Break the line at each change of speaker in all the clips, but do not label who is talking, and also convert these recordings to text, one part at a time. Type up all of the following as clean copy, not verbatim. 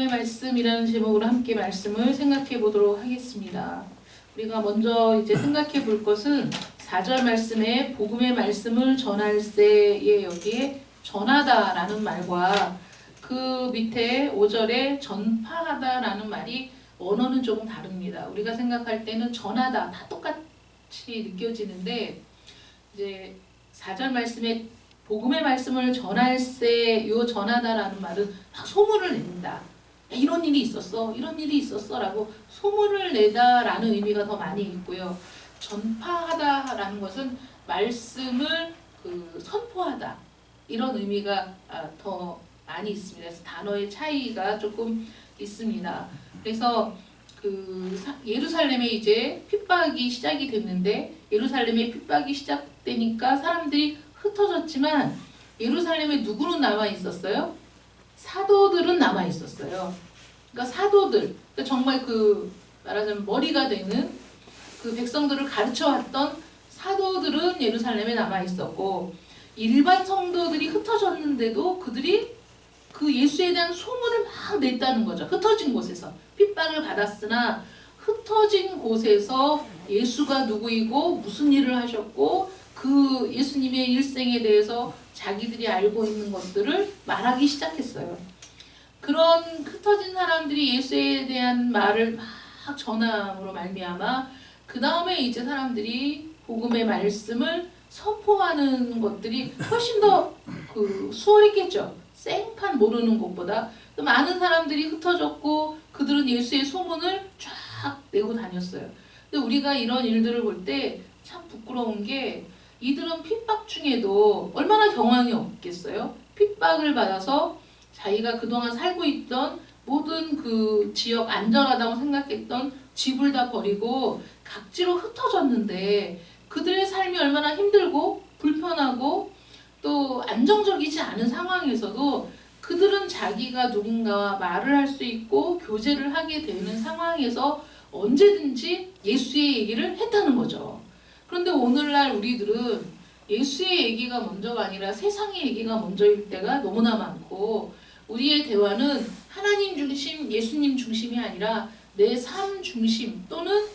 하나님의 말씀이라는 제목으로 함께 말씀을 생각해 보도록 하겠습니다. 우리가 먼저 이제 생각해 볼 것은 4절 말씀에 복음의 말씀을 전할세에 여기에 전하다라는 말과 그 밑에 5절에 전파하다라는 말이 언어는 조금 다릅니다. 우리가 생각할 때는 전하다 다 똑같이 느껴지는데 이제 4절 말씀에 복음의 말씀을 전할세, 요 전하다라는 말은 막 소문을 낸다. 이런 일이 있었어, 이런 일이 있었어 라고 소문을 내다라는 의미가 더 많이 있고요. 전파하다라는 것은 말씀을 선포하다 이런 의미가 더 많이 있습니다. 그래서 단어의 차이가 조금 있습니다. 그래서 예루살렘에 이제 핍박이 시작이 됐는데 예루살렘에 핍박이 시작되니까 사람들이 흩어졌지만 예루살렘에 누구는 남아 있었어요? 사도들은 남아 있었어요. 그러니까 사도들, 그러니까 정말 말하자면 머리가 되는 백성들을 가르쳐 왔던 사도들은 예루살렘에 남아 있었고 일반 성도들이 흩어졌는데도 그들이 예수에 대한 소문을 막 냈다는 거죠. 흩어진 곳에서 핍박을 받았으나 흩어진 곳에서 예수가 누구이고 무슨 일을 하셨고 예수님의 일생에 대해서 자기들이 알고 있는 것들을 말하기 시작했어요. 그런 흩어진 사람들이 예수에 대한 말을 막 전함으로 말미암아 그 다음에 이제 사람들이 복음의 말씀을 선포하는 것들이 훨씬 더 수월했겠죠. 생판 모르는 것보다 많은 사람들이 흩어졌고 그들은 예수의 소문을 쫙 내고 다녔어요. 근데 우리가 이런 일들을 볼 때 참 부끄러운 게 이들은 핍박 중에도 얼마나 경황이 없겠어요? 핍박을 받아서 자기가 그동안 살고 있던 모든 지역 안전하다고 생각했던 집을 다 버리고 각지로 흩어졌는데 그들의 삶이 얼마나 힘들고 불편하고 또 안정적이지 않은 상황에서도 그들은 자기가 누군가와 말을 할 수 있고 교제를 하게 되는 상황에서 언제든지 예수의 얘기를 했다는 거죠. 그런데 오늘날 우리들은 예수의 얘기가 먼저가 아니라 세상의 얘기가 먼저일 때가 너무나 많고 우리의 대화는 하나님 중심, 예수님 중심이 아니라 내 삶 중심 또는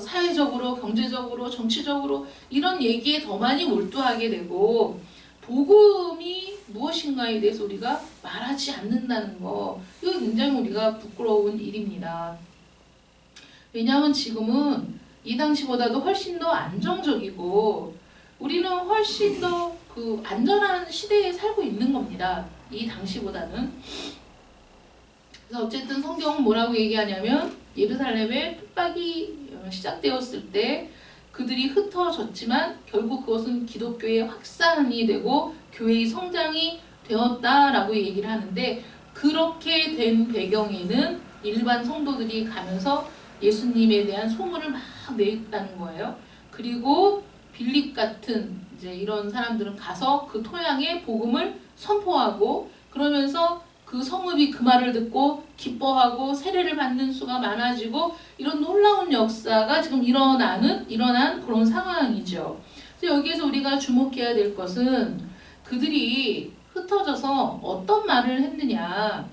사회적으로, 경제적으로, 정치적으로 이런 얘기에 더 많이 몰두하게 되고 복음이 무엇인가에 대해서 우리가 말하지 않는다는 거 이거 굉장히 우리가 부끄러운 일입니다. 왜냐하면 지금은 이 당시보다도 훨씬 더 안정적이고 우리는 훨씬 더 안전한 시대에 살고 있는 겁니다. 이 당시보다는. 그래서 어쨌든 성경은 뭐라고 얘기하냐면 예루살렘에 핍박이 시작되었을 때 그들이 흩어졌지만 결국 그것은 기독교의 확산이 되고 교회의 성장이 되었다라고 얘기를 하는데 그렇게 된 배경에는 일반 성도들이 가면서 예수님에 대한 소문을 막 냈다는 거예요. 그리고 빌립 같은 이제 이런 사람들은 가서 그 토양에 복음을 선포하고 그러면서 그 성읍이 그 말을 듣고 기뻐하고 세례를 받는 수가 많아지고 이런 놀라운 역사가 지금 일어난 그런 상황이죠. 그래서 여기에서 우리가 주목해야 될 것은 그들이 흩어져서 어떤 말을 했느냐.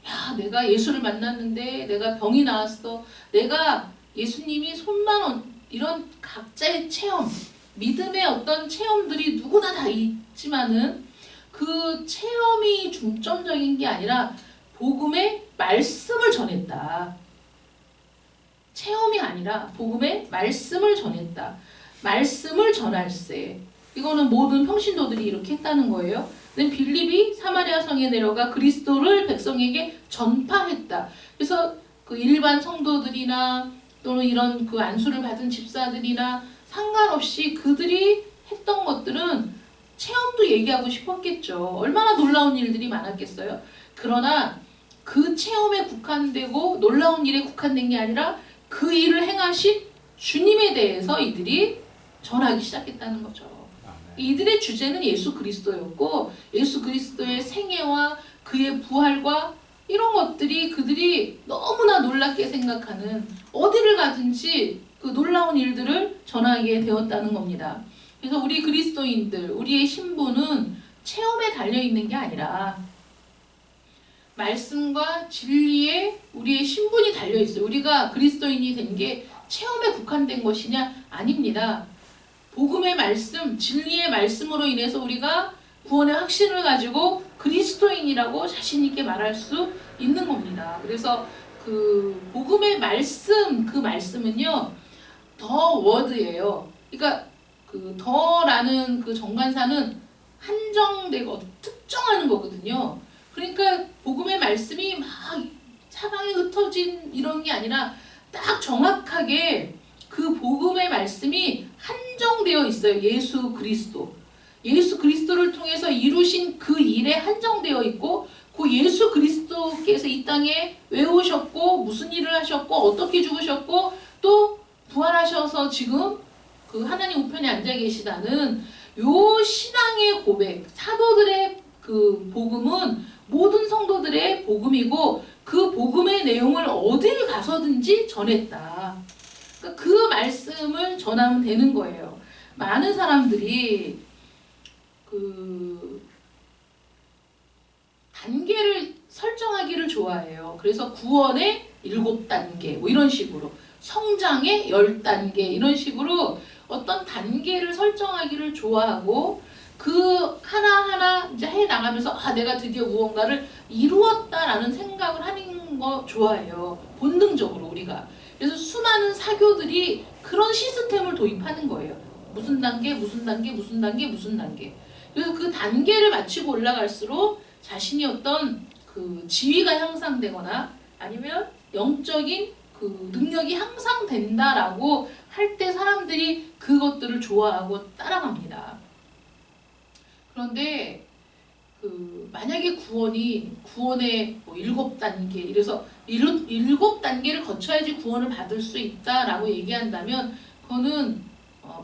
야, 내가 예수를 만났는데 내가 병이 나았어. 내가 예수님이 손만 이런 각자의 체험, 믿음의 어떤 체험들이 누구나 다 있지만은 그 체험이 중점적인 게 아니라 복음의 말씀을 전했다. 체험이 아니라 복음의 말씀을 전했다. 말씀을 전할세. 이거는 모든 평신도들이 이렇게 했다는 거예요. 빌립이 사마리아 성에 내려가 그리스도를 백성에게 전파했다. 그래서 일반 성도들이나 또는 이런 안수를 받은 집사들이나 상관없이 그들이 했던 것들은 체험도 얘기하고 싶었겠죠. 얼마나 놀라운 일들이 많았겠어요. 그러나 그 체험에 국한되고 놀라운 일에 국한된 게 아니라 그 일을 행하신 주님에 대해서 이들이 전하기 시작했다는 거죠. 이들의 주제는 예수 그리스도였고 예수 그리스도의 생애와 그의 부활과 이런 것들이 그들이 너무나 놀랍게 생각하는 어디를 가든지 그 놀라운 일들을 전하게 되었다는 겁니다. 그래서 우리 그리스도인들, 우리의 신분은 체험에 달려있는 게 아니라 말씀과 진리에 우리의 신분이 달려 있어요. 우리가 그리스도인이 된 게 체험에 국한된 것이냐? 아닙니다. 복음의 말씀, 진리의 말씀으로 인해서 우리가 구원의 확신을 가지고 그리스도인이라고 자신 있게 말할 수 있는 겁니다. 그래서 그 복음의 말씀, 그 말씀은요, 더 워드예요. 그러니까 그 더라는 그 정관사는 한정되고 특정하는 거거든요. 그러니까 복음의 말씀이 막 사방에 흩어진 이런 게 아니라 딱 정확하게 그 복음의 말씀이 한정되어 있어요. 예수 그리스도. 예수 그리스도를 통해서 이루신 그 일에 한정되어 있고, 그 예수 그리스도께서 이 땅에 왜 오셨고, 무슨 일을 하셨고, 어떻게 죽으셨고, 또 부활하셔서 지금 그 하나님 우편에 앉아 계시다는 요 신앙의 고백, 사도들의 그 복음은 모든 성도들의 복음이고, 그 복음의 내용을 어딜 가서든지 전했다. 그러니까 그 말씀을 전하면 되는 거예요. 많은 사람들이 그 단계를 설정하기를 좋아해요. 그래서 구원의 7단계 뭐 이런 식으로, 성장의 10단계 이런 식으로 어떤 단계를 설정하기를 좋아하고, 그 하나하나 이제 해 나가면서 아, 내가 드디어 무언가를 이루었다라는 생각을 하는 거 좋아해요. 본능적으로 우리가. 그래서 수많은 사교들이 그런 시스템을 도입하는 거예요. 무슨 단계, 무슨 단계, 무슨 단계, 무슨 단계. 그래서 그 단계를 마치고 올라갈수록 자신이 어떤 그 지위가 향상되거나 아니면 영적인 그 능력이 향상된다라고 할 때 사람들이 그것들을 좋아하고 따라갑니다. 그런데 그 만약에 구원의 뭐 7단계, 이래서 7단계를 거쳐야지 구원을 받을 수 있다라고 얘기한다면 그거는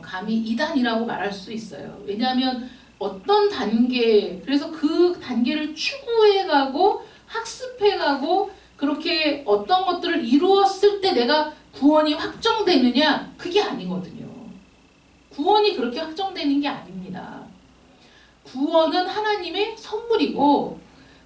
감히 이단이라고 말할 수 있어요. 왜냐하면 어떤 단계, 그래서 그 단계를 추구해가고 학습해가고 그렇게 어떤 것들을 이루었을 때 내가 구원이 확정되느냐? 그게 아니거든요. 구원이 그렇게 확정되는 게 아닙니다. 구원은 하나님의 선물이고,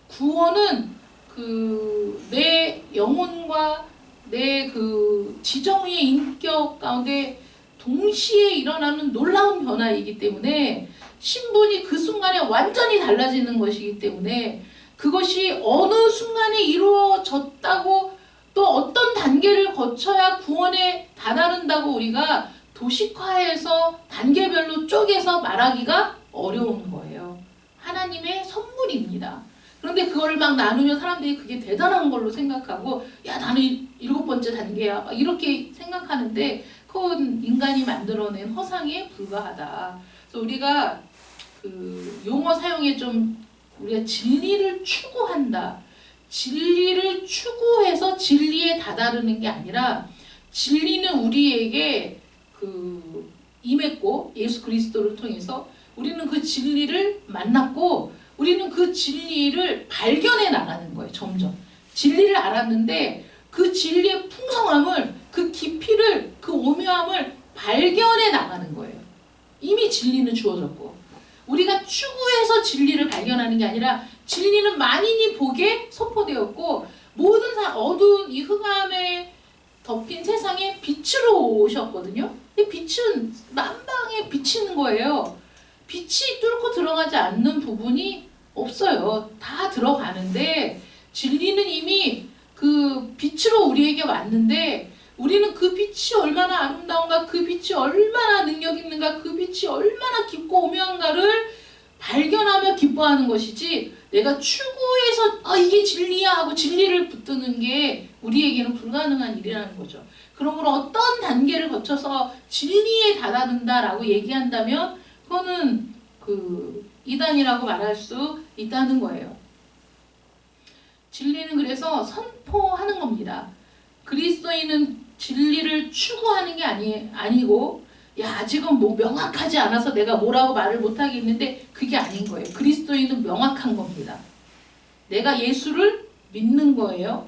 구원은 그 내 영혼과 내 그 지정의 인격 가운데 동시에 일어나는 놀라운 변화이기 때문에, 신분이 그 순간에 완전히 달라지는 것이기 때문에, 그것이 어느 순간에 이루어졌다고 또 어떤 단계를 거쳐야 구원에 다다른다고 우리가 도식화해서 단계별로 쪼개서 말하기가 어려운 거예요. 하나님의 선물입니다. 그런데 그걸 막 나누면 사람들이 그게 대단한 걸로 생각하고, 야, 나는 7번째 단계야 막 이렇게 생각하는데, 그건 인간이 만들어낸 허상에 불과하다. 그래서 우리가 그 용어 사용에 좀, 우리가 진리를 추구한다. 진리를 추구해서 진리에 다다르는 게 아니라, 진리는 우리에게 그 임했고, 예수 그리스도를 통해서 우리는 그 진리를 만났고, 우리는 그 진리를 발견해 나가는 거예요. 점점 진리를 알았는데 그 진리의 풍성함을, 그 깊이를, 그 오묘함을 발견해 나가는 거예요. 이미 진리는 주어졌고, 우리가 추구해서 진리를 발견하는 게 아니라 진리는 만인이 보게 선포되었고, 모든 어두운 이 흑암에 덮인 세상에 빛으로 오셨거든요. 이 빛은 만방에 비치는 거예요. 빛이 뚫고 들어가지 않는 부분이 없어요. 다 들어가는데, 진리는 이미 그 빛으로 우리에게 왔는데, 우리는 그 빛이 얼마나 아름다운가, 그 빛이 얼마나 능력 있는가, 그 빛이 얼마나 깊고 오묘한가를 발견하며 기뻐하는 것이지, 내가 추구해서 이게 진리야 하고 진리를 붙드는 게 우리에게는 불가능한 일이라는 거죠. 그러므로 어떤 단계를 거쳐서 진리에 다다른다라고 얘기한다면 그거는 그 이단이라고 말할 수 있다는 거예요. 진리는 그래서 선포하는 겁니다. 그리스도인은 진리를 추구하는 게 아니고, 야, 아직은 뭐 명확하지 않아서 내가 뭐라고 말을 못하겠는데, 그게 아닌 거예요. 그리스도인은 명확한 겁니다. 내가 예수를 믿는 거예요.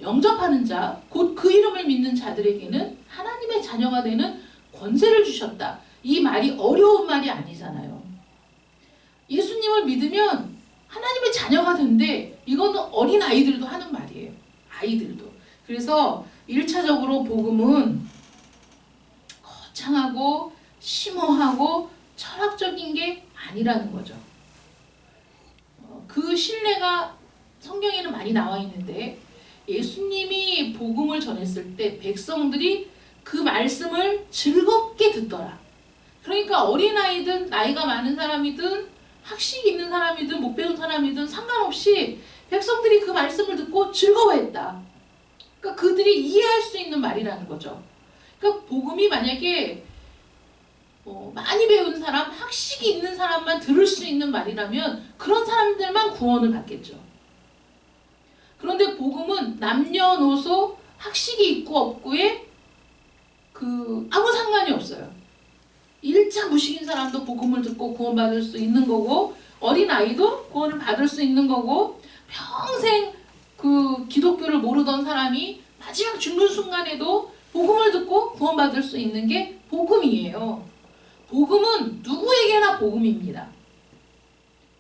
영접하는 자, 곧 그 이름을 믿는 자들에게는 하나님의 자녀가 되는 권세를 주셨다. 이 말이 어려운 말이 아니잖아요. 예수님을 믿으면 하나님의 자녀가 된대. 이거는 어린 아이들도 하는 말이에요. 아이들도. 그래서 1차적으로 복음은 거창하고 심오하고 철학적인 게 아니라는 거죠. 그 신뢰가 성경에는 많이 나와 있는데 예수님이 복음을 전했을 때 백성들이 그 말씀을 즐겁게 듣더라. 그러니까 어린아이든 나이가 많은 사람이든 학식 있는 사람이든 못 배운 사람이든 상관없이 백성들이 그 말씀을 듣고 즐거워했다. 그러니까 그들이 이해할 수 있는 말이라는 거죠. 그러니까 복음이 만약에 많이 배운 사람, 학식이 있는 사람만 들을 수 있는 말이라면 그런 사람들만 구원을 받겠죠. 그런데 복음은 남녀노소 학식이 있고 없고에 아무 상관이 없어요. 1차 무식인 사람도 복음을 듣고 구원받을 수 있는 거고 어린아이도 구원을 받을 수 있는 거고 평생 기독교를 모르던 사람이 마지막 죽는 순간에도 복음을 듣고 구원받을 수 있는 게 복음이에요. 복음은 누구에게나 복음입니다.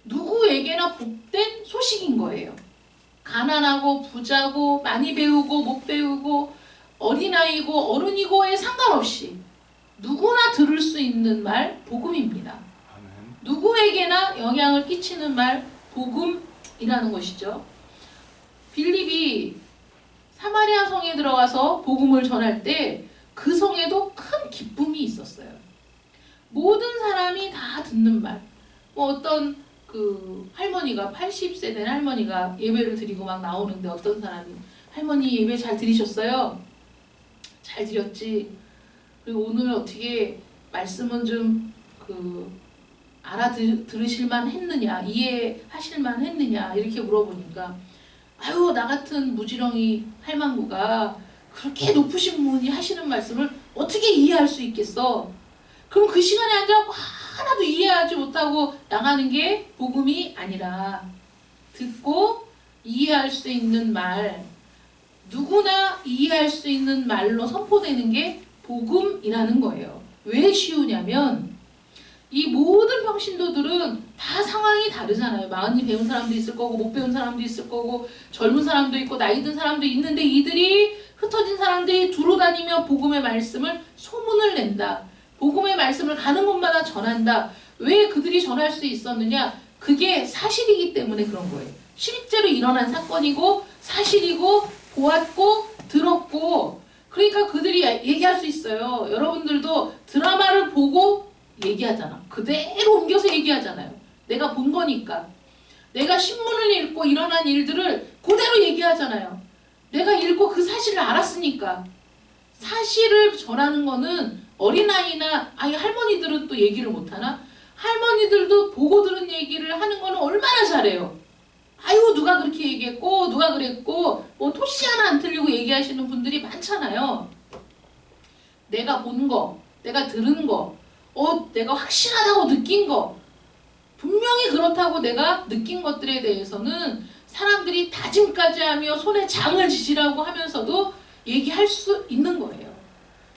누구에게나 복된 소식인 거예요. 가난하고 부자고 많이 배우고 못 배우고 어린아이고 어른이고에 상관없이 누구나 들을 수 있는 말 복음입니다. 아멘. 누구에게나 영향을 끼치는 말 복음이라는 것이죠. 빌립이 사마리아 성에 들어가서 복음을 전할 때 그 성에도 큰 기쁨이 있었어요. 모든 사람이 다 듣는 말. 어떤 할머니가 80세 된 할머니가 예배를 드리고 막 나오는데 어떤 사람이 할머니 예배 잘 드리셨어요? 잘 드렸지. 그리고 오늘 어떻게 말씀은 좀 알아들으실만 했느냐, 이해하실만 했느냐 이렇게 물어보니까 아유 나 같은 무지렁이 할망구가 그렇게 높으신 분이 하시는 말씀을 어떻게 이해할 수 있겠어? 그럼 그 시간에 앉아 하나도 이해하지 못하고 나가는 게 복음이 아니라 듣고 이해할 수 있는 말, 누구나 이해할 수 있는 말로 선포되는 게 복음이라는 거예요. 왜 쉬우냐면 이 모든 평신도들은 다 상황이 다르잖아요. 많이 배운 사람도 있을 거고 못 배운 사람도 있을 거고 젊은 사람도 있고 나이 든 사람도 있는데 이들이 흩어진 사람들이 두루 다니며 복음의 말씀을 소문을 낸다. 복음의 말씀을 가는 곳마다 전한다. 왜 그들이 전할 수 있었느냐? 그게 사실이기 때문에 그런 거예요. 실제로 일어난 사건이고 사실이고 보았고 들었고 그러니까 그들이 얘기할 수 있어요. 여러분들도 드라마를 보고 얘기하잖아. 그대로 옮겨서 얘기하잖아요. 내가 본 거니까. 내가 신문을 읽고 일어난 일들을 그대로 얘기하잖아요. 내가 읽고 그 사실을 알았으니까. 사실을 전하는 거는 어린아이나 할머니들은 또 얘기를 못하나? 할머니들도 보고 들은 얘기를 하는 거는 얼마나 잘해요. 아유 누가 그렇게 얘기했고 누가 그랬고 토시 하나 안 틀리고 얘기하시는 분들이 많잖아요. 내가 본 거, 내가 들은 거, 내가 확실하다고 느낀 거 분명히 그렇다고 내가 느낀 것들에 대해서는 사람들이 다짐까지 하며 손에 장을 지시라고 하면서도 얘기할 수 있는 거예요.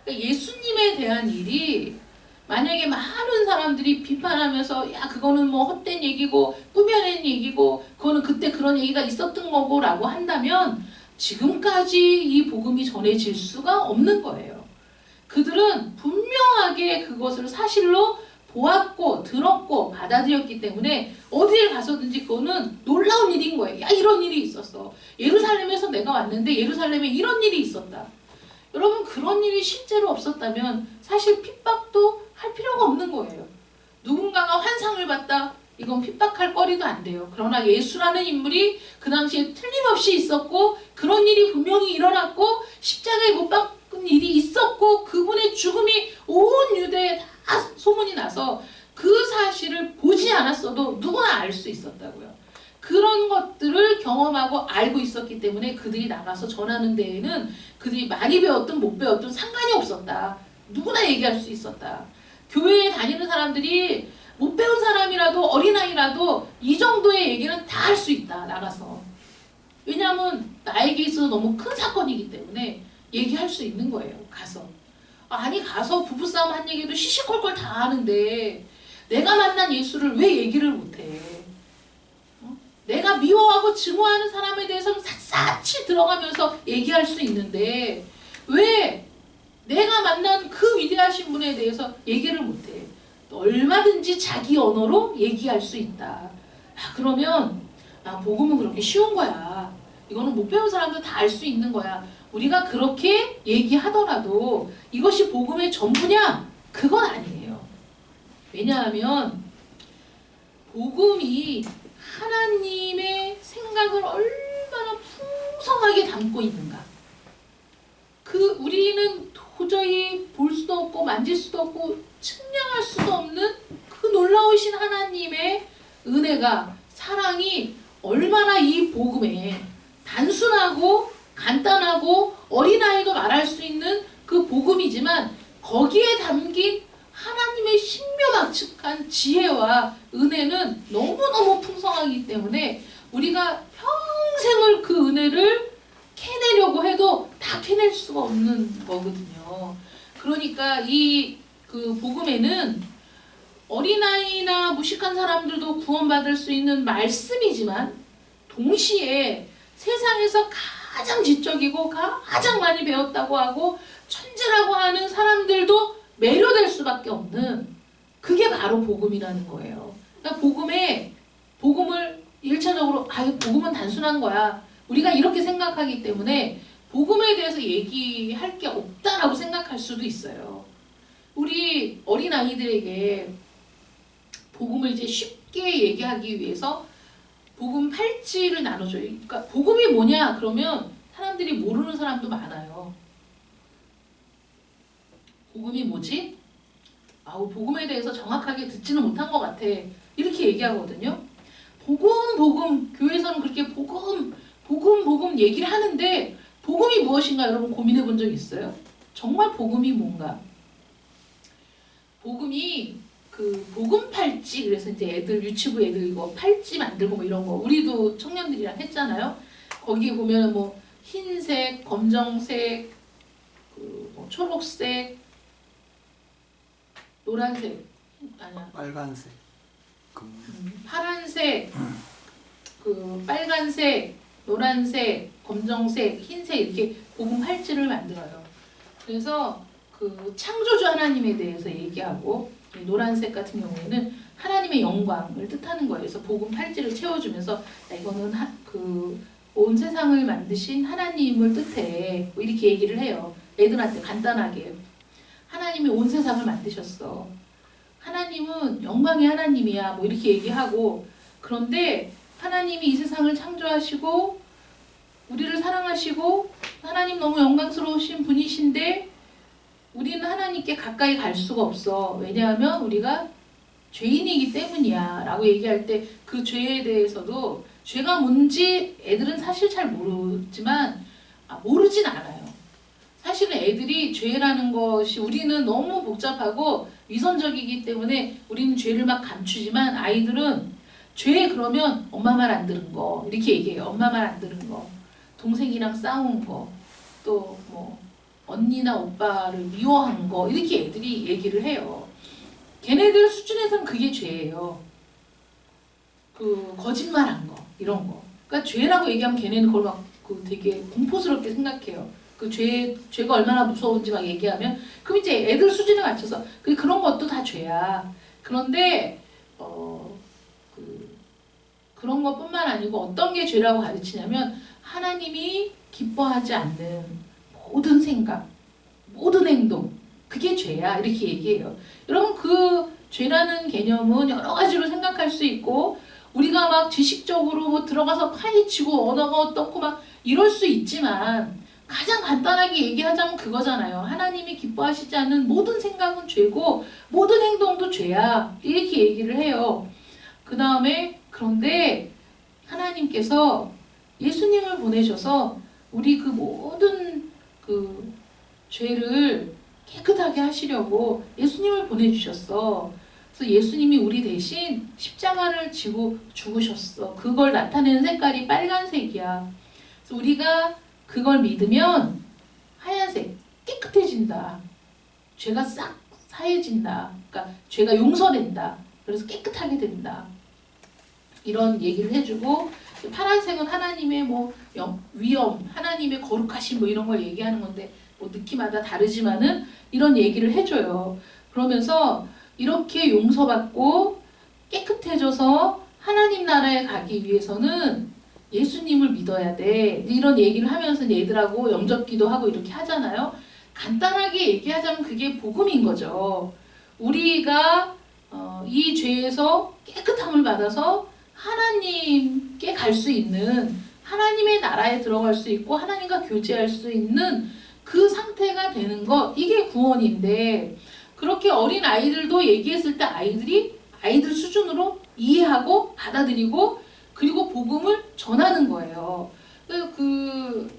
그러니까 예수님에 대한 일이 만약에 많은 사람들이 비판하면서 야 그거는 뭐 헛된 얘기고 꾸며낸 얘기고 그거는 그때 그런 얘기가 있었던 거고 라고 한다면 지금까지 이 복음이 전해질 수가 없는 거예요. 그들은 분명하게 그것을 사실로 보았고 들었고 받아들였기 때문에 어디에 가서든지 그거는 놀라운 일인 거예요. 야 이런 일이 있었어. 예루살렘에서 내가 왔는데 예루살렘에 이런 일이 있었다. 여러분 그런 일이 실제로 없었다면 사실 핍박도 할 필요가 없는 거예요. 누군가가 환상을 봤다. 이건 핍박할 거리도 안 돼요. 그러나 예수라는 인물이 그 당시에 틀림없이 있었고 그런 일이 분명히 일어났고 십자가에 못 박은 일이 있었고 그분의 죽음이 온 유대에 다 소문이 나서 그 사실을 보지 않았어도 누구나 알 수 있었다고요. 그런 것들을 경험하고 알고 있었기 때문에 그들이 나가서 전하는 데에는 그들이 많이 배웠든 못 배웠든 상관이 없었다. 누구나 얘기할 수 있었다. 교회에 다니는 사람들이 못 배운 사람이라도 어린아이라도 이 정도의 얘기는 다 할 수 있다. 나가서. 왜냐하면 나에게 있어서 너무 큰 사건이기 때문에 얘기할 수 있는 거예요. 가서. 아니 가서 부부싸움 한 얘기도 시시콜콜 다 하는데 내가 만난 예수를 왜 얘기를 못해? 미워하고 증오하는 사람에 대해서는 샅샅이 들어가면서 얘기할 수 있는데 왜 내가 만난 그 위대하신 분에 대해서 얘기를 못해? 얼마든지 자기 언어로 얘기할 수 있다. 그러면 복음은 그렇게 쉬운 거야. 이거는 못 배운 사람도 다 알 수 있는 거야. 우리가 그렇게 얘기하더라도 이것이 복음의 전부냐? 그건 아니에요. 왜냐하면 복음이 하나님의 생각을 얼마나 풍성하게 담고 있는가. 우리는 도저히 볼 수도 없고 만질 수도 없고 측량할 수도 없는 그 놀라우신 하나님의 은혜가, 사랑이 얼마나 이 복음에 단순하고 간단하고 어린아이도 말할 수 있는 그 복음이지만 거기에 담긴 하나님의 신묘막측한 지혜와 은혜는 너무너무 풍성하기 때문에 우리가 평생을 그 은혜를 캐내려고 해도 다 캐낼 수가 없는 거거든요. 그러니까 이 그 복음에는 어린아이나 무식한 사람들도 구원받을 수 있는 말씀이지만 동시에 세상에서 가장 지적이고 가장 많이 배웠다고 하고 천재라고 하는 사람들도 매료될 수밖에 없는, 그게 바로 복음이라는 거예요. 그러니까 복음을 1차적으로 복음은 단순한 거야. 우리가 이렇게 생각하기 때문에 복음에 대해서 얘기할 게 없다라고 생각할 수도 있어요. 우리 어린아이들에게 복음을 이제 쉽게 얘기하기 위해서 복음 팔찌를 나눠줘요. 그러니까 복음이 뭐냐? 그러면 사람들이 모르는 사람도 많아요. 복음이 뭐지? 복음에 대해서 정확하게 듣지는 못한 것 같아. 이렇게 얘기하거든요. 복음. 교회에서는 그렇게 복음 얘기를 하는데 복음이 무엇인가 여러분 고민해 본 적 있어요? 정말 복음이 뭔가? 복음이 그 복음 팔찌, 그래서 이제 유치부 애들 이거 팔찌 만들고 뭐 이런 거 우리도 청년들이랑 했잖아요. 거기 보면 뭐 흰색, 검정색, 뭐 초록색, 노란색,
빨간색,
파란색, 빨간색, 노란색, 검정색, 흰색 이렇게 복음 팔찌를 만들어요. 그래서 그 창조주 하나님에 대해서 얘기하고, 노란색 같은 경우에는 하나님의 영광을 뜻하는 거예요. 그래서 복음 팔찌를 채워주면서 이거는 온 세상을 만드신 하나님을 뜻해. 뭐 이렇게 얘기를 해요. 애들한테 간단하게. 하나님이 온 세상을 만드셨어. 하나님은 영광의 하나님이야. 뭐 이렇게 얘기하고, 그런데 하나님이 이 세상을 창조하시고 우리를 사랑하시고 하나님 너무 영광스러우신 분이신데 우리는 하나님께 가까이 갈 수가 없어. 왜냐하면 우리가 죄인이기 때문이야 라고 얘기할 때 그 죄에 대해서도 죄가 뭔지 애들은 사실 잘 모르지만 모르진 않아요. 사실은 애들이 죄라는 것이 우리는 너무 복잡하고 위선적이기 때문에 우리는 죄를 막 감추지만 아이들은 죄 그러면 엄마 말 안 들은 거 이렇게 얘기해요. 엄마 말 안 들은 거, 동생이랑 싸운 거, 또 뭐 언니나 오빠를 미워한 거 이렇게 애들이 얘기를 해요. 걔네들 수준에서는 그게 죄예요. 거짓말한 거 이런 거. 그러니까 죄라고 얘기하면 걔네는 그걸 막 되게 공포스럽게 생각해요. 죄가 얼마나 무서운지 막 얘기하면 그럼 이제 애들 수준에 맞춰서 그런 것도 다 죄야. 그런데 그런 것뿐만 아니고 어떤 게 죄라고 가르치냐면 하나님이 기뻐하지 않는 모든 생각, 모든 행동, 그게 죄야 이렇게 얘기해요. 여러분 그 죄라는 개념은 여러 가지로 생각할 수 있고 우리가 막 지식적으로 뭐 들어가서 파헤치고 언어가 어떻고 막 이럴 수 있지만 가장 간단하게 얘기하자면 그거잖아요. 하나님이 기뻐하시지 않는 모든 생각은 죄고 모든 행동도 죄야 이렇게 얘기를 해요. 그 다음에 그런데 하나님께서 예수님을 보내셔서 우리 그 모든 죄를 깨끗하게 하시려고 예수님을 보내주셨어. 그래서 예수님이 우리 대신 십자가를 지고 죽으셨어. 그걸 나타내는 색깔이 빨간색이야. 그래서 우리가 그걸 믿으면 하얀색, 깨끗해진다. 죄가 싹 사해진다. 그러니까 죄가 용서된다. 그래서 깨끗하게 된다. 이런 얘기를 해주고 파란색은 하나님의 뭐 위엄, 하나님의 거룩하심 뭐 이런 걸 얘기하는 건데 뭐 느낌마다 다르지만은 이런 얘기를 해줘요. 그러면서 이렇게 용서받고 깨끗해져서 하나님 나라에 가기 위해서는 예수님을 믿어야 돼. 이런 얘기를 하면서 얘들하고 영접기도 하고 이렇게 하잖아요. 간단하게 얘기하자면 그게 복음인 거죠. 우리가 이 죄에서 깨끗함을 받아서 하나님께 갈 수 있는, 하나님의 나라에 들어갈 수 있고 하나님과 교제할 수 있는 그 상태가 되는 것, 이게 구원인데, 그렇게 어린 아이들도 얘기했을 때 아이들 수준으로 이해하고 받아들이고 그리고 복음을 전하는 거예요. 그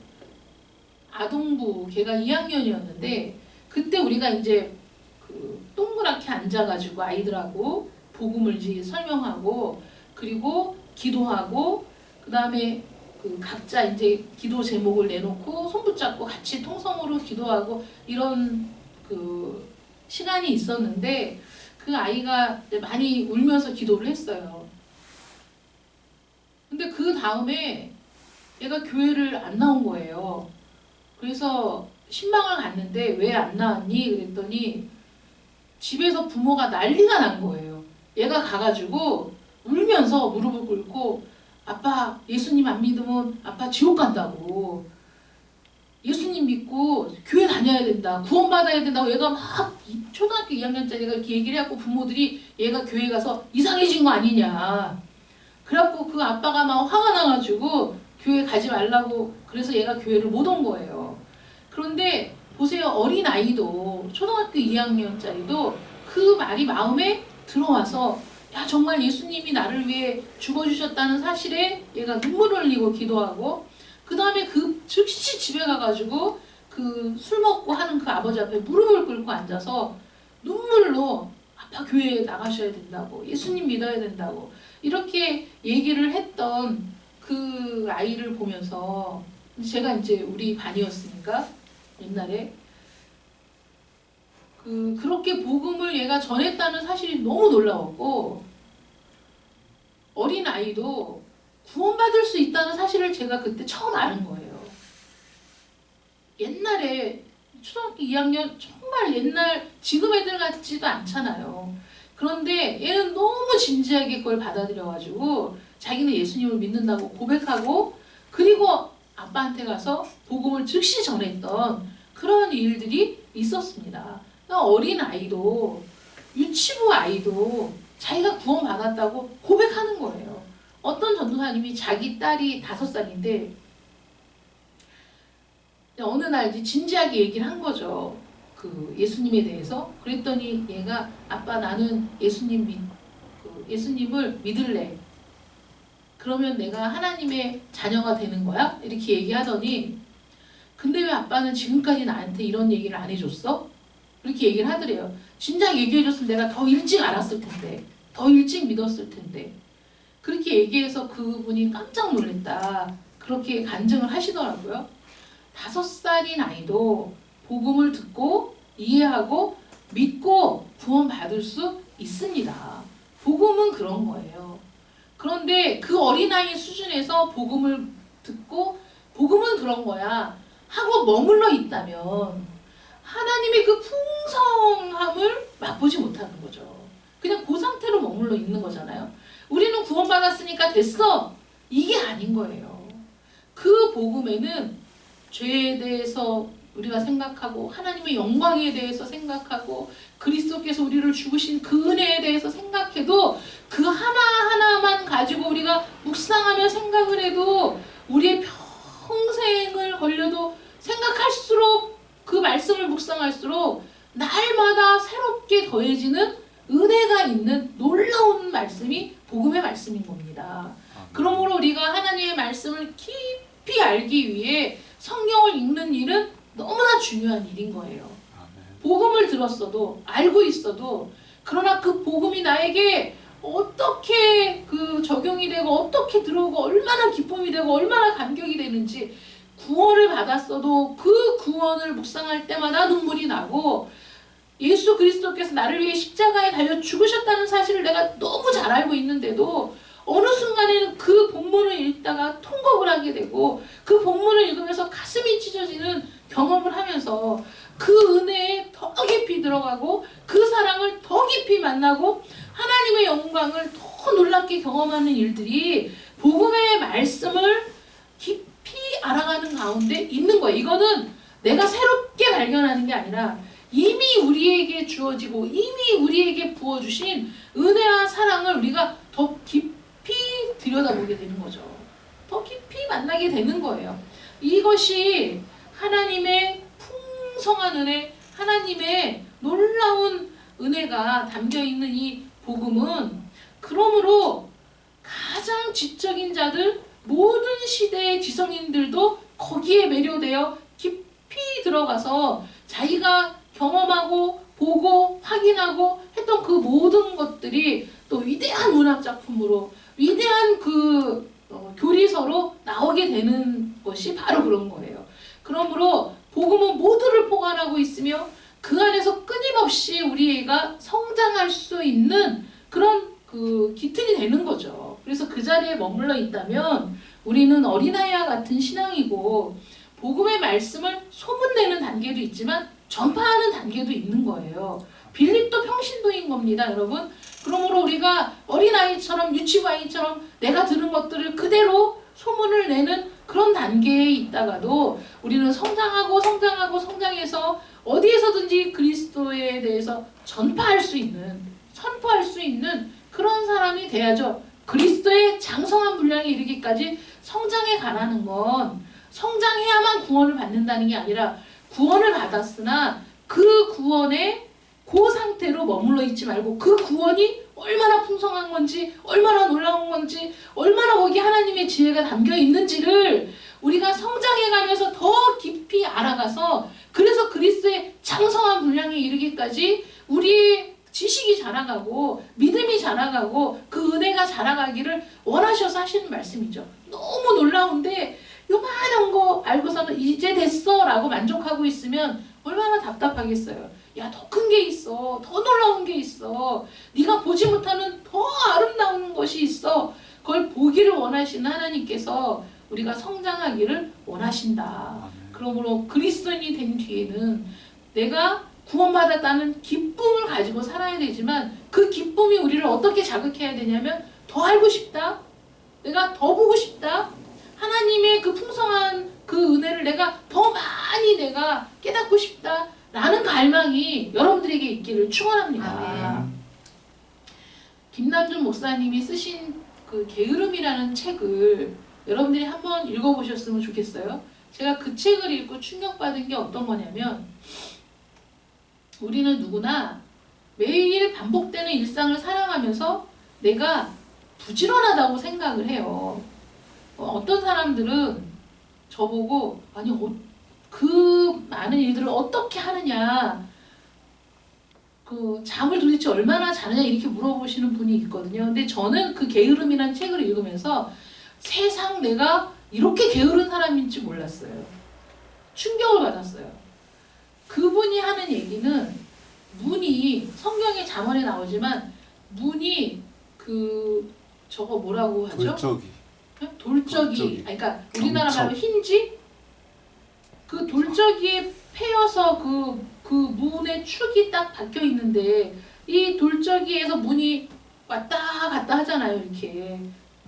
아동부 걔가 2학년이었는데 그때 우리가 이제 그 동그랗게 앉아가지고 아이들하고 복음을 이제 설명하고 그리고 기도하고 그 다음에 그 각자 이제 기도 제목을 내놓고 손 붙잡고 같이 통성으로 기도하고 이런 그 시간이 있었는데 그 아이가 많이 울면서 기도를 했어요. 근데 그 다음에 얘가 교회를 안 나온 거예요. 그래서 신방을 갔는데 왜 안 나왔니? 그랬더니 집에서 부모가 난리가 난 거예요. 얘가 가가지고 울면서 무릎을 꿇고 아빠 예수님 안 믿으면 아빠 지옥 간다고. 예수님 믿고 교회 다녀야 된다. 구원받아야 된다고 얘가 막 초등학교 2학년짜리가 이렇게 얘기를 해갖고 부모들이 얘가 교회 가서 이상해진 거 아니냐. 그래갖고 그 아빠가 막 화가 나가지고 교회 가지 말라고 그래서 얘가 교회를 못 온 거예요. 그런데 보세요. 어린 아이도 초등학교 2학년짜리도 그 말이 마음에 들어와서 야 정말 예수님이 나를 위해 죽어주셨다는 사실에 얘가 눈물을 흘리고 기도하고 그 다음에 그 즉시 집에 가가지고 그 술 먹고 하는 그 아버지 앞에 무릎을 꿇고 앉아서 눈물로 아빠 교회에 나가셔야 된다고 예수님 믿어야 된다고 이렇게 얘기를 했던 그 아이를 보면서 제가 이제 우리 반이었으니까 옛날에 그렇게 복음을 얘가 전했다는 사실이 너무 놀라웠고 어린 아이도 구원받을 수 있다는 사실을 제가 그때 처음 아는 거예요. 옛날에 초등학교 2학년 정말 옛날 지금 애들 같지도 않잖아요. 그런데 얘는 너무 진지하게 그걸 받아들여가지고 자기는 예수님을 믿는다고 고백하고 그리고 아빠한테 가서 복음을 즉시 전했던 그런 일들이 있었습니다. 어린 아이도 유치부 아이도 자기가 구원받았다고 고백하는 거예요. 어떤 전도사님이 자기 딸이 5살인데 어느 날 진지하게 얘기를 한 거죠. 그 예수님에 대해서. 그랬더니 얘가 아빠 나는 예수님을 믿을래. 그러면 내가 하나님의 자녀가 되는 거야? 이렇게 얘기하더니 근데 왜 아빠는 지금까지 나한테 이런 얘기를 안 해줬어? 그렇게 얘기를 하더래요. 진작 얘기해줬으면 내가 더 일찍 알았을 텐데 더 일찍 믿었을 텐데 그렇게 얘기해서 그분이 깜짝 놀랐다. 그렇게 간증을 하시더라고요. 5살인 아이도 복음을 듣고 이해하고 믿고 구원받을 수 있습니다. 복음은 그런 거예요. 그런데 그 어린아이 수준에서 복음을 듣고 복음은 그런 거야 하고 머물러 있다면 하나님의 그 풍성함을 맛보지 못하는 거죠. 그냥 그 상태로 머물러 있는 거잖아요. 우리는 구원받았으니까 됐어. 이게 아닌 거예요. 그 복음에는 죄에 대해서 우리가 생각하고 하나님의 영광에 대해서 생각하고 그리스도께서 우리를 죽으신 그 은혜에 대해서 생각해도 그 하나하나만 가지고 우리가 묵상하며 생각을 해도 우리의 평생을 걸려도 생각할수록 그 말씀을 묵상할수록 날마다 새롭게 더해지는 은혜가 있는 놀라운 말씀이 복음의 말씀인 겁니다. 그러므로 우리가 하나님의 말씀을 깊이 알기 위해 성경을 읽는 일은 너무나 중요한 일인 거예요. 복음을 들었어도 알고 있어도 그러나 그 복음이 나에게 어떻게 그 적용이 되고 어떻게 들어오고 얼마나 기쁨이 되고 얼마나 감격이 되는지 구원을 받았어도 그 구원을 묵상할 때마다 눈물이 나고 예수 그리스도께서 나를 위해 십자가에 달려 죽으셨다는 사실을 내가 너무 잘 알고 있는데도 어느 순간에는 그 본문을 읽다가 통곡을 하게 되고 그 본문을 읽으면서 가슴이 찢어지는 경험을 하면서 그 은혜에 더 깊이 들어가고 그 사랑을 더 깊이 만나고 하나님의 영광을 더 놀랍게 경험하는 일들이 복음의 말씀을 깊이 알아가는 가운데 있는 거예요. 이거는 내가 새롭게 발견하는 게 아니라 이미 우리에게 주어지고 이미 우리에게 부어주신 은혜와 사랑을 우리가 더 깊이 들여다보게 되는 거죠. 더 깊이 만나게 되는 거예요. 이것이 하나님의 풍성한 은혜, 하나님의 놀라운 은혜가 담겨있는 이 복음은 그러므로 가장 지적인 자들, 모든 시대의 지성인들도 거기에 매료되어 깊이 들어가서 자기가 경험하고 보고 확인하고 했던 그 모든 것들이 또 위대한 문학작품으로 위대한 그 교리서로 나오게 되는 것이 바로 그런 거예요. 그러므로 복음은 모두를 포괄하고 있으며 그 안에서 끊임없이 우리가 성장할 수 있는 그런 그 기틀이 되는 거죠. 그래서 그 자리에 머물러 있다면 우리는 어린아이와 같은 신앙이고 복음의 말씀을 소문내는 단계도 있지만 전파하는 단계도 있는 거예요. 빌립도 평신도인 겁니다, 여러분. 그러므로 우리가 어린아이처럼 유치부아이처럼 내가 들은 것들을 그대로 소문을 내는 그런 단계에 있다가도 우리는 성장하고 성장해서 어디에서든지 그리스도에 대해서 전파할 수 있는, 선포할 수 있는 그런 사람이 돼야죠. 그리스도의 장성한 분량에 이르기까지 성장해 가라는 건 성장해야만 구원을 받는다는 게 아니라 구원을 받았으나 그 구원에 그 상태로 머물러 있지 말고 그 구원이 얼마나 풍성한 건지 얼마나 놀라운 건지 얼마나 거기 하나님의 지혜가 담겨 있는지를 우리가 성장해가면서 더 깊이 알아가서 그래서 그리스도의 장성한 분량에 이르기까지 우리의 지식이 자라가고 믿음이 자라가고 그 은혜가 자라가기를 원하셔서 하시는 말씀이죠. 너무 놀라운데 요만한 거 알고서는 이제 됐어 라고 만족하고 있으면 얼마나 답답하겠어요. 야, 더 큰 게 있어. 더 놀라운 게 있어. 네가 보지 못하는 더 아름다운 것이 있어. 그걸 보기를 원하시는 하나님께서 우리가 성장하기를 원하신다. 그러므로 그리스도인이 된 뒤에는 내가 구원받았다는 기쁨을 가지고 살아야 되지만 그 기쁨이 우리를 어떻게 자극해야 되냐면 더 알고 싶다. 내가 더 보고 싶다. 하나님의 그 풍성한 그 은혜를 내가 더 많이 내가 깨닫고 싶다. 라는 갈망이 여러분들에게 있기를 축원합니다.
아멘.
김남준 목사님이 쓰신 그 게으름이라는 책을 여러분들이 한번 읽어보셨으면 좋겠어요. 제가 그 책을 읽고 충격받은 게 어떤 거냐면 우리는 누구나 매일 반복되는 일상을 살아가면서 내가 부지런하다고 생각을 해요. 어떤 사람들은 저보고 아니 그 많은 일들을 어떻게 하느냐, 그 잠을 도대체 얼마나 자느냐 이렇게 물어보시는 분이 있거든요. 근데 저는 그 게으름이라는 책을 읽으면서 세상 내가 이렇게 게으른 사람인지 몰랐어요. 충격을 받았어요. 그분이 하는 얘기는 문이 성경의 잠언에 나오지만 문이 그 저거 뭐라고 하죠? 돌적이. 그러니까 우리나라 말로 힌지? 그 돌적이에 패여서 그 문의 축이 딱 박혀 있는데 이 돌적이에서 문이 왔다 갔다 하잖아요. 이렇게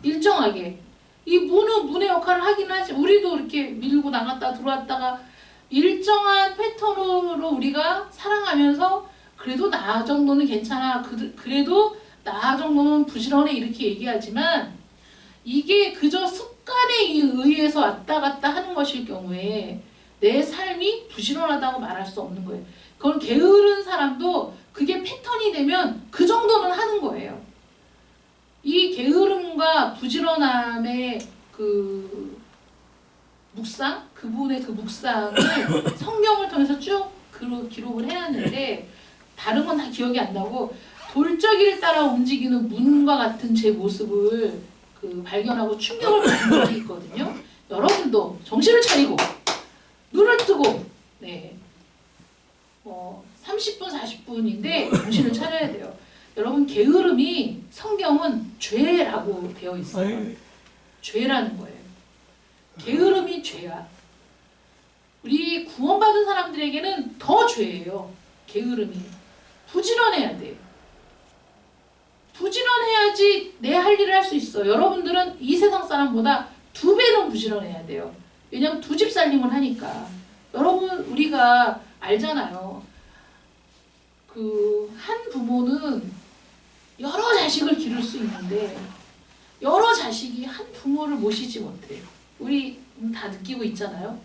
일정하게. 이 문은 문의 역할을 하긴 하지. 우리도 이렇게 밀고 나갔다 들어왔다가 일정한 패턴으로 우리가 살아가면서 그래도 나 정도는 괜찮아. 그래도 나 정도는 부지런해. 이렇게 얘기하지만 이게 그저 습관에 의해서 왔다 갔다 하는 것일 경우에 내 삶이 부지런하다고 말할 수 없는 거예요. 그건 게으른 사람도 그게 패턴이 되면 그 정도는 하는 거예요. 이 게으름과 부지런함의 그 묵상, 그분의 그 묵상을 성경을 통해서 쭉 기록을 해놨는데 다른 건 다 기억이 안 나고 돌적이를 따라 움직이는 문과 같은 제 모습을 발견하고 충격을 받은 적이 있거든요. 여러분도 정신을 차리고 눈을 뜨고 30분, 40분인데 정신을 차려야 돼요. 여러분 게으름이 성경은 죄라고 되어 있어요. 죄라는 거예요. 게으름이 죄야. 우리 구원받은 사람들에게는 더 죄예요. 게으름이. 부지런해야 돼. 부지런해야지 내 할 일을 할 수 있어. 여러분들은 이 세상 사람보다 2배는 부지런해야 돼요. 왜냐면 2집 살림을 하니까. 여러분 우리가 알잖아요. 한 부모는 여러 자식을 기를 수 있는데 여러 자식이 한 부모를 모시지 못해요. 우리 다 느끼고 있잖아요.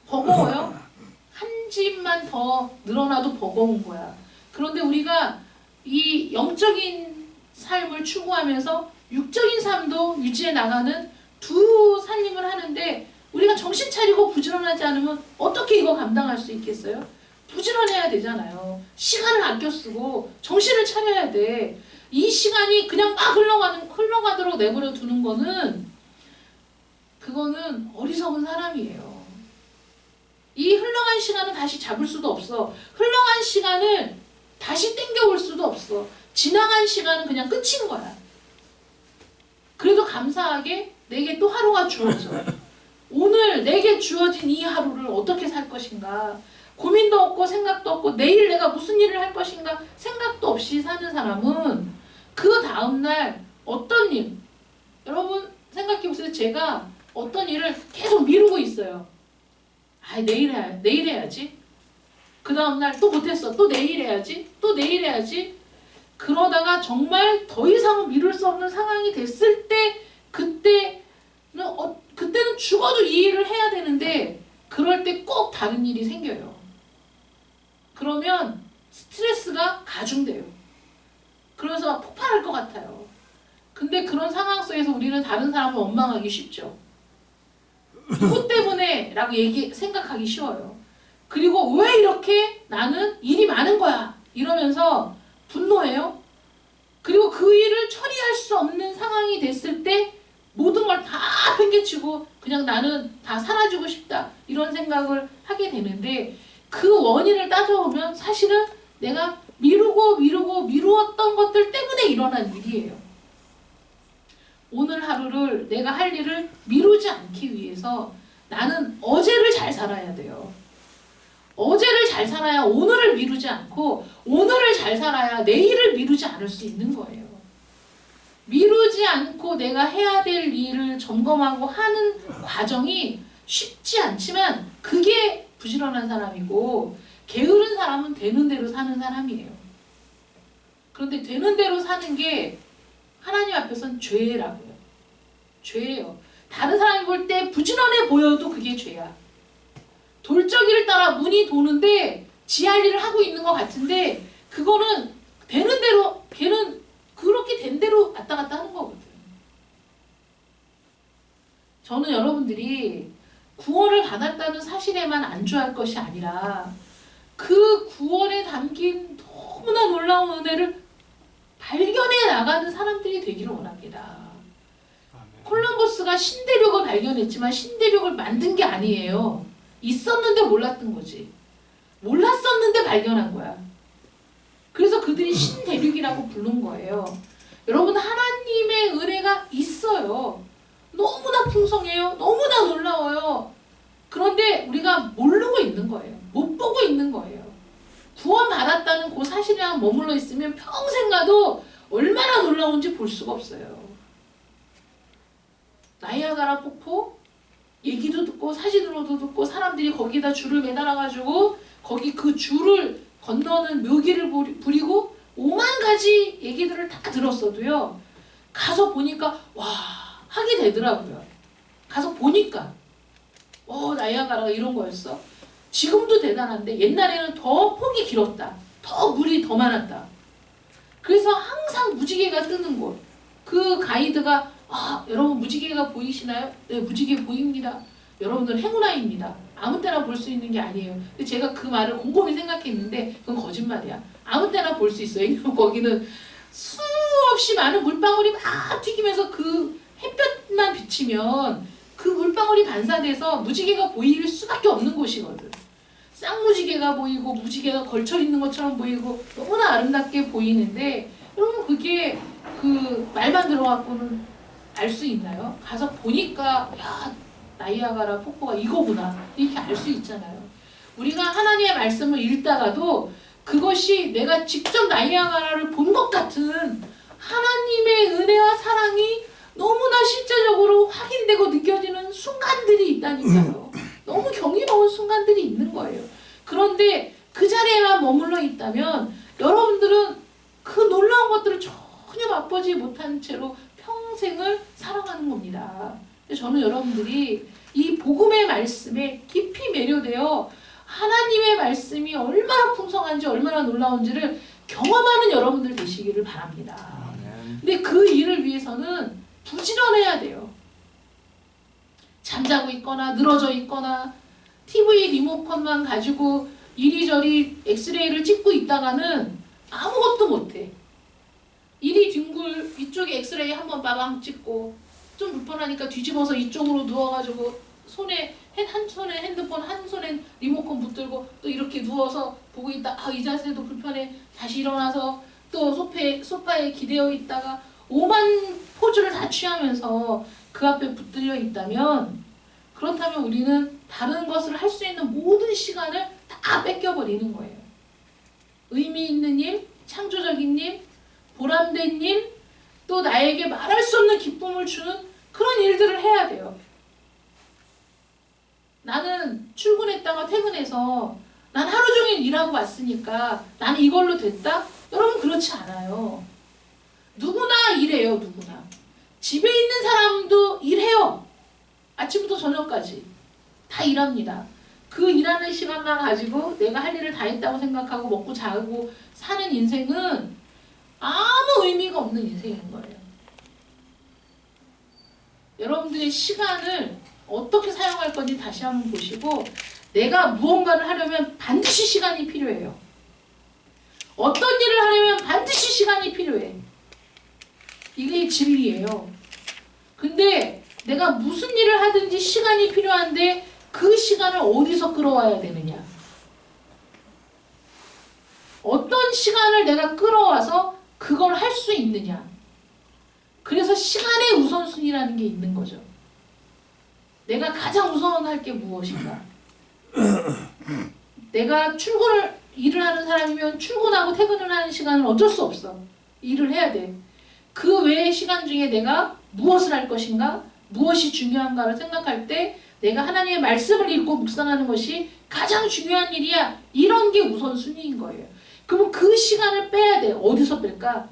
버거워요. 한 집만 더 늘어나도 버거운 거야. 그런데 우리가 이 영적인 삶을 추구하면서 육적인 삶도 유지해 나가는 두 살림을 하는데 우리가 정신 차리고 부지런하지 않으면 어떻게 이거 감당할 수 있겠어요? 부지런해야 되잖아요. 시간을 아껴 쓰고 정신을 차려야 돼. 이 시간이 그냥 막 흘러가도록 내버려 두는 그거는 어리석은 사람이에요. 이 흘러간 시간은 다시 잡을 수도 없어. 흘러간 시간을 다시 땡겨올 수도 없어. 지나간 시간은 그냥 끝인 거야. 그래도 감사하게 내게 또 하루가 주어져. 오늘 내게 주어진 이 하루를 어떻게 살 것인가. 고민도 없고 생각도 없고 내일 내가 무슨 일을 할 것인가 생각도 없이 사는 사람은 그 다음날 어떤 일, 여러분 생각해보세요. 제가 어떤 일을 계속 미루고 있어요. 내일 해야지. 그 다음날 또 못했어. 또 내일 해야지. 또 내일 해야지. 그러다가 정말 더 이상 미룰 수 없는 상황이 됐을 때 그때는 죽어도 이 일을 해야 되는데 그럴 때 꼭 다른 일이 생겨요. 그러면 스트레스가 가중돼요. 그래서 폭발할 것 같아요. 근데 그런 상황 속에서 우리는 다른 사람을 원망하기 쉽죠. 누구 때문에? 라고 생각하기 쉬워요. 그리고 왜 이렇게 나는 일이 많은 거야? 이러면서 분노해요. 그리고 그 일을 처리할 수 없는 상황이 됐을 때 모든 걸 다 팽개치고 그냥 나는 다 사라지고 싶다. 이런 생각을 하게 되는데 그 원인을 따져보면 사실은 내가 미루었던 것들 때문에 일어난 일이에요. 오늘 하루를 내가 할 일을 미루지 않기 위해서 나는 어제를 잘 살아야 돼요. 어제를 잘 살아야 오늘을 미루지 않고 오늘을 잘 살아야 내일을 미루지 않을 수 있는 거예요. 미루지 않고 내가 해야 될 일을 점검하고 하는 과정이 쉽지 않지만 그게 부지런한 사람이고 게으른 사람은 되는 대로 사는 사람이에요. 그런데 되는 대로 사는 게 하나님 앞에서는 죄라고요. 죄예요. 다른 사람이 볼 때 부지런해 보여도 그게 죄야. 돌적이를 따라 문이 도는데 지 할 일을 하고 있는 것 같은데 그거는 되는 대로 걔는 그렇게 된 대로 왔다 갔다 하는 거거든. 저는 여러분들이 구원을 받았다는 사실에만 안주할 것이 아니라 그 구원에 담긴 너무나 놀라운 은혜를 발견해 나가는 사람들이 되기를 원합니다. 콜럼버스가 신대륙을 발견했지만 신대륙을 만든 게 아니에요. 있었는데 몰랐던 거지. 몰랐었는데 발견한 거야. 그래서 그들이 신대륙이라고 부른 거예요. 여러분 하나님의 은혜가 있어요. 너무나 풍성해요. 너무나 놀라워요. 그런데 우리가 모르고 있는 거예요. 못 보고 있는 거예요. 구원받았다는 그 사실에만 머물러 있으면 평생 가도 얼마나 놀라운지 볼 수가 없어요. 나이아가라 폭포 얘기도 듣고 사진으로도 듣고 사람들이 거기다 줄을 매달아가지고 거기 그 줄을 건너는 묘기를 부리고 5만 가지 얘기들을 다 들었어도요. 가서 보니까 와 하게 되더라고요. 가서 보니까 나이아가라가 이런 거였어. 지금도 대단한데 옛날에는 더 폭이 길었다. 더 물이 더 많았다. 그래서 항상 무지개가 뜨는 곳. 그 가이드가 여러분 무지개가 보이시나요? 네, 무지개 보입니다. 여러분들 행운아입니다. 아무 때나 볼 수 있는 게 아니에요. 근데 제가 그 말을 곰곰이 생각했는데 그건 거짓말이야. 아무 때나 볼 수 있어요. 왜냐면 거기는 수없이 많은 물방울이 막 튀기면서 그 햇볕만 비치면 그 물방울이 반사돼서 무지개가 보일 수밖에 없는 곳이거든. 쌍무지개가 보이고 무지개가 걸쳐있는 것처럼 보이고 너무나 아름답게 보이는데 여러분 그게 그 말만 들어갖고는 알 수 있나요? 가서 보니까 야 나이아가라 폭포가 이거구나 이렇게 알 수 있잖아요. 우리가 하나님의 말씀을 읽다가도 그것이 내가 직접 나이아가라를 본 것 같은 하나님의 은혜와 사랑이 너무나 실제적으로 확인되고 느껴지는 순간들이 있다니까요. 너무 경이로운 순간들이 있는 거예요. 그런데 그 자리에만 머물러 있다면 여러분들은 그 놀라운 것들을 전혀 맛보지 못한 채로 평생을 살아가는 겁니다. 저는 여러분들이 이 복음의 말씀에 깊이 매료되어 하나님의 말씀이 얼마나 풍성한지 얼마나 놀라운지를 경험하는 여러분들 되시기를 바랍니다. 근데 그 일을 위해서는 부지런해야 돼요. 잠자고 있거나 늘어져 있거나 TV 리모컨만 가지고 이리저리 엑스레이를 찍고 있다가는 아무것도 못해. 이리 뒹굴 이쪽에 엑스레이 한번 빠방 찍고 좀 불편하니까 뒤집어서 이쪽으로 누워가지고 한 손에 핸드폰 한 손에 리모컨 붙들고 또 이렇게 누워서 보고 있다. 아, 이 자세도 불편해. 다시 일어나서 또 소파에 기대어 있다가 오만 포즈를 다 취하면서 그 앞에 붙들려 있다면 그렇다면 우리는 다른 것을 할 수 있는 모든 시간을 다 뺏겨버리는 거예요. 의미 있는 일, 창조적인 일, 보람된 일, 또 나에게 말할 수 없는 기쁨을 주는 그런 일들을 해야 돼요. 나는 출근했다가 퇴근해서 난 하루 종일 일하고 왔으니까 나는 이걸로 됐다? 여러분 그렇지 않아요. 누구나 일해요. 누구나. 집에 있는 사람도 일해요. 아침부터 저녁까지 다 일합니다. 그 일하는 시간만 가지고 내가 할 일을 다 했다고 생각하고 먹고 자고 사는 인생은 아무 의미가 없는 인생인 거예요. 여러분들의 시간을 어떻게 사용할 건지 다시 한번 보시고 내가 무언가를 하려면 반드시 시간이 필요해요. 어떤 일을 하려면 반드시 시간이 필요해. 이게 진리예요. 근데 내가 무슨 일을 하든지 시간이 필요한데 그 시간을 어디서 끌어와야 되느냐? 어떤 시간을 내가 끌어와서 그걸 할 수 있느냐? 그래서 시간의 우선순위라는 게 있는 거죠. 내가 가장 우선할 게 무엇인가? 내가 일을 하는 사람이면 출근하고 퇴근을 하는 시간은 어쩔 수 없어. 일을 해야 돼. 그 외의 시간 중에 내가 무엇을 할 것인가? 무엇이 중요한가를 생각할 때 내가 하나님의 말씀을 읽고 묵상하는 것이 가장 중요한 일이야. 이런 게 우선순위인 거예요. 그럼 그 시간을 빼야 돼. 어디서 뺄까?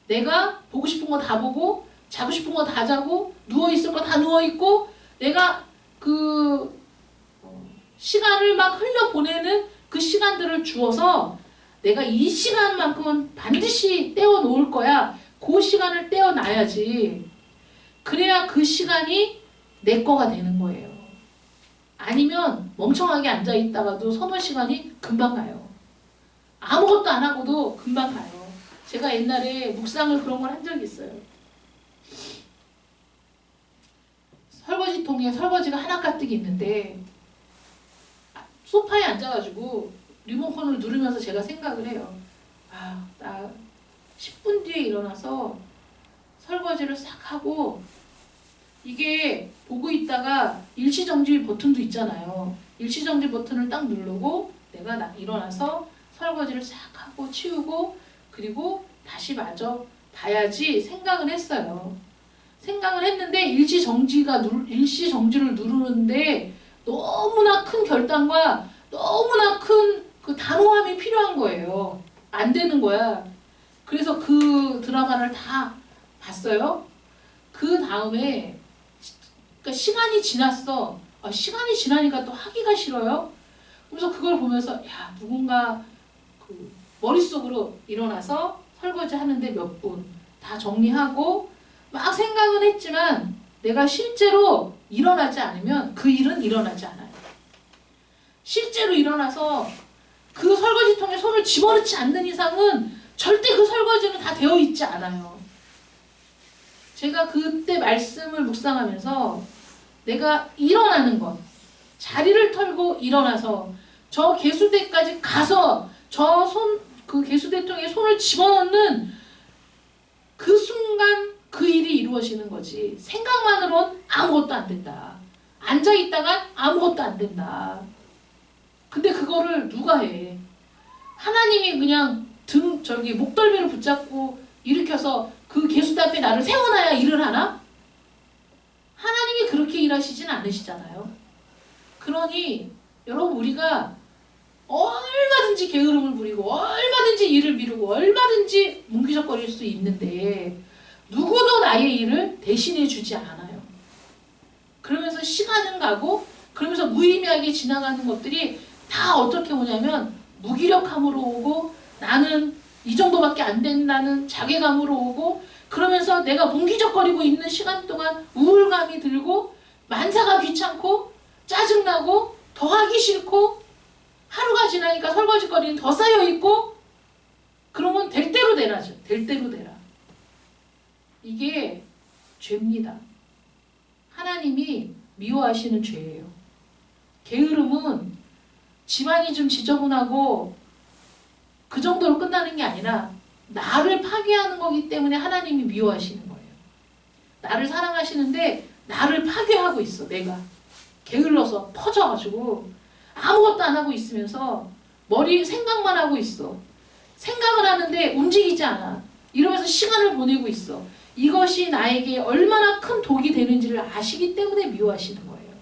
내가 보고 싶은 거 다 보고 자고 싶은 거 다 자고 누워있을 거 다 누워있고 내가 그 시간을 막 흘려보내는 그 시간들을 주어서 내가 이 시간만큼은 반드시 떼어놓을 거야. 그 시간을 떼어놔야지. 그래야 그 시간이 내 거가 되는 거예요. 아니면 멍청하게 앉아있다가도 서너 시간이 금방 가요. 아무것도 안 하고도 금방 가요. 제가 옛날에 묵상을 그런 걸 한 적이 있어요. 설거지통에 설거지가 하나 가득 있는데 소파에 앉아가지고 리모컨을 누르면서 제가 생각을 해요. 아, 나 10분 뒤에 일어나서 설거지를 싹 하고 이게 보고 있다가 일시정지 버튼도 있잖아요. 일시정지 버튼을 딱 누르고 내가 일어나서 설거지를 싹 하고 치우고 그리고 다시 마저 봐야지 생각을 했어요. 생각을 했는데 일시정지를 누르는데 너무나 큰 결단과 너무나 큰 그 단호함이 필요한 거예요. 안 되는 거야. 그래서 그 드라마를 다 봤어요. 그 다음에 그러니까 시간이 지났어. 시간이 지나니까 또 하기가 싫어요. 그래서 그걸 보면서 야 누군가 그 머릿속으로 일어나서 설거지 하는데 몇 분 다 정리하고 막 생각은 했지만 내가 실제로 일어나지 않으면 그 일은 일어나지 않아요. 실제로 일어나서 그 설거지통에 손을 집어넣지 않는 이상은 절대 그 설거지는 다 되어 있지 않아요. 제가 그때 말씀을 묵상하면서 내가 일어나는 것, 자리를 털고 일어나서 저 개수대까지 가서 그 개수대통에 손을 집어넣는 그 순간 그 일이 이루어지는 거지. 생각만으론 아무것도 안 된다. 앉아있다간 아무것도 안 된다. 근데 그거를 누가 해? 하나님이 그냥 목덜미를 붙잡고 일으켜서 그 계수대 앞에 나를 세워놔야 일을 하나? 하나님이 그렇게 일하시진 않으시잖아요. 그러니 여러분, 우리가 얼마든지 게으름을 부리고 얼마든지 일을 미루고 얼마든지 뭉기적거릴 수 있는데 누구도 나의 일을 대신해 주지 않아요. 그러면서 시간은 가고 그러면서 무의미하게 지나가는 것들이 다 어떻게 오냐면 무기력함으로 오고, 나는 이 정도밖에 안 된다는 자괴감으로 오고, 그러면서 내가 뭉기적거리고 있는 시간 동안 우울감이 들고 만사가 귀찮고 짜증나고 더 하기 싫고, 하루가 지나니까 설거지거리는 더 쌓여있고, 그러면 될 대로 되라죠. 될 대로 되라. 이게 죄입니다. 하나님이 미워하시는 죄예요. 게으름은 집안이 좀 지저분하고 그 정도로 끝나는 게 아니라 나를 파괴하는 거기 때문에 하나님이 미워하시는 거예요. 나를 사랑하시는데 나를 파괴하고 있어. 내가 게을러서 퍼져가지고 아무것도 안 하고 있으면서 머리 생각만 하고 있어. 생각을 하는데 움직이지 않아. 이러면서 시간을 보내고 있어. 이것이 나에게 얼마나 큰 독이 되는지를 아시기 때문에 미워하시는 거예요.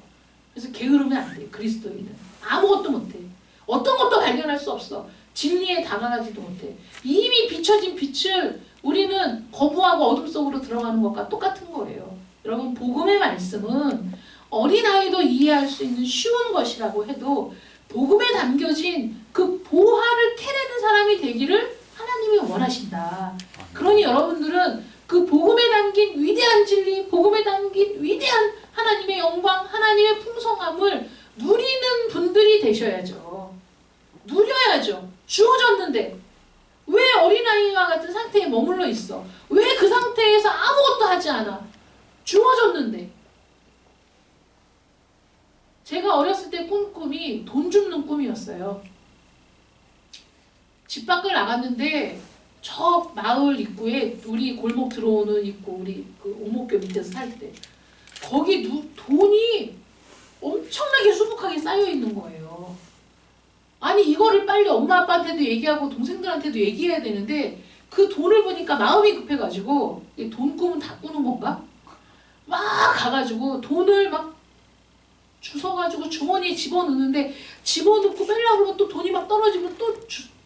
그래서 게으르면 안 돼요. 그리스도인은 아무것도 못해. 어떤 것도 발견할 수 없어. 진리에 다가가지도 못해. 이미 비춰진 빛을 우리는 거부하고 어둠 속으로 들어가는 것과 똑같은 거예요. 여러분, 복음의 말씀은 어린아이도 이해할 수 있는 쉬운 것이라고 해도 복음에 담겨진 그 보화를 캐내는 사람이 되기를 하나님이 원하신다. 그러니 여러분들은 그 복음에 담긴 위대한 진리, 복음에 담긴 위대한 하나님의 영광, 하나님의 풍성함을 누리는 분들이 되셔야죠. 누려야죠. 주어졌는데 왜 어린아이와 같은 상태에 머물러 있어? 왜 그 상태에서 아무것도 하지 않아? 주어졌는데. 제가 어렸을 때 꾼 꿈이 돈 줍는 꿈이었어요. 집 밖을 나갔는데 저 마을 입구에, 우리 골목 들어오는 입구, 우리 그 오목교 밑에서 살 때 거기 돈이 엄청나게 수북하게 쌓여 있는 거예요. 아니, 이거를 빨리 엄마 아빠한테도 얘기하고 동생들한테도 얘기해야 되는데 그 돈을 보니까 마음이 급해가지고, 돈 꿈은 다 꾸는 건가? 막 가가지고 돈을 막 주워가지고 주머니에 집어넣는데, 집어넣고 빼려고 그러면 또 돈이 막 떨어지면 또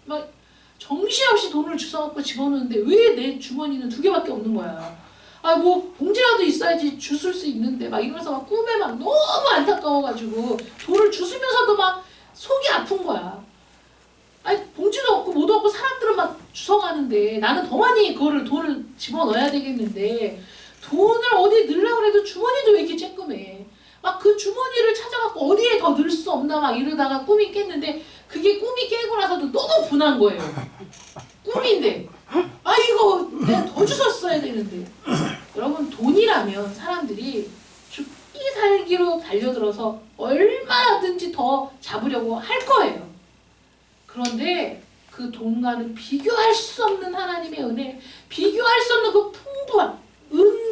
막 정신없이 돈을 주워갖고 집어넣는데 왜 내 주머니는 2개밖에 없는 거야. 아, 뭐 봉지라도 있어야지 주술 수 있는데 막 이러면서 막 꿈에 막 너무 안타까워가지고 돈을 주우면서도 막 속이 아픈 거야. 아니, 봉지도 없고 뭐도 없고 사람들은 막 주워가는데 나는 더 많이 돈을 집어넣어야 되겠는데 돈을 어디 넣으려고 해도 주머니도 왜 이렇게 쬐끔해. 막 그 주머니를 찾아갖고 어디에 더 넣을 수 없나 막 이러다가 꿈이 깼는데, 그게 꿈이 깨고 나서도 너무 분한 거예요. 꿈인데 아, 이거 내가 더 주웠어야 되는데. 여러분, 돈이라면 사람들이 죽기 살기로 달려들어서 얼마든지 더 잡으려고 할 거예요. 그런데 그 돈과는 비교할 수 없는 하나님의 은혜, 비교할 수 없는 그 풍부한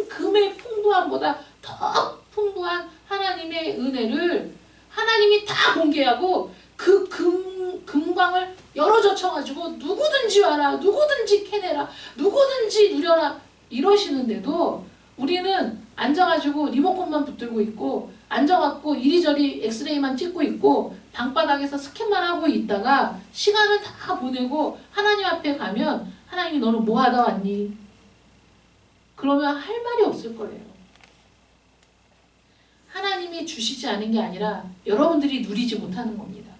금의 풍부함보다 더 풍부한 하나님의 은혜를 하나님이 다 공개하고 그 금광을 열어젖혀가지고 누구든지 와라, 누구든지 캐내라, 누구든지 누려라 이러시는데도 우리는 앉아가지고 리모컨만 붙들고 있고, 앉아갖고 이리저리 엑스레이만 찍고 있고 방바닥에서 스캔만 하고 있다가 시간을 다 보내고 하나님 앞에 가면 하나님이 너는 뭐 하다 왔니? 그러면 할 말이 없을 거예요. 하나님이 주시지 않은 게 아니라 여러분들이 누리지 못하는 겁니다.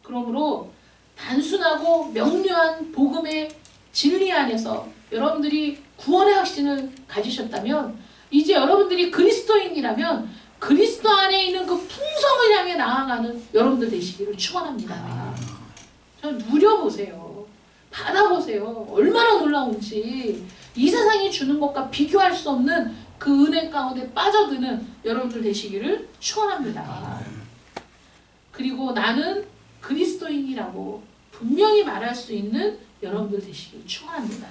그러므로 단순하고 명료한 복음의 진리 안에서 여러분들이 구원의 확신을 가지셨다면, 이제 여러분들이 그리스도인이라면 그리스도 안에 있는 그 풍성을 향해 나아가는 여러분들 되시기를 축원합니다. 저 누려보세요. 받아보세요. 얼마나 놀라운지. 이 세상이 주는 것과 비교할 수 없는 그 은혜 가운데 빠져드는 여러분들 되시기를 축원합니다. 그리고 나는 그리스도인이라고 분명히 말할 수 있는 여러분들 되시기를 축원합니다.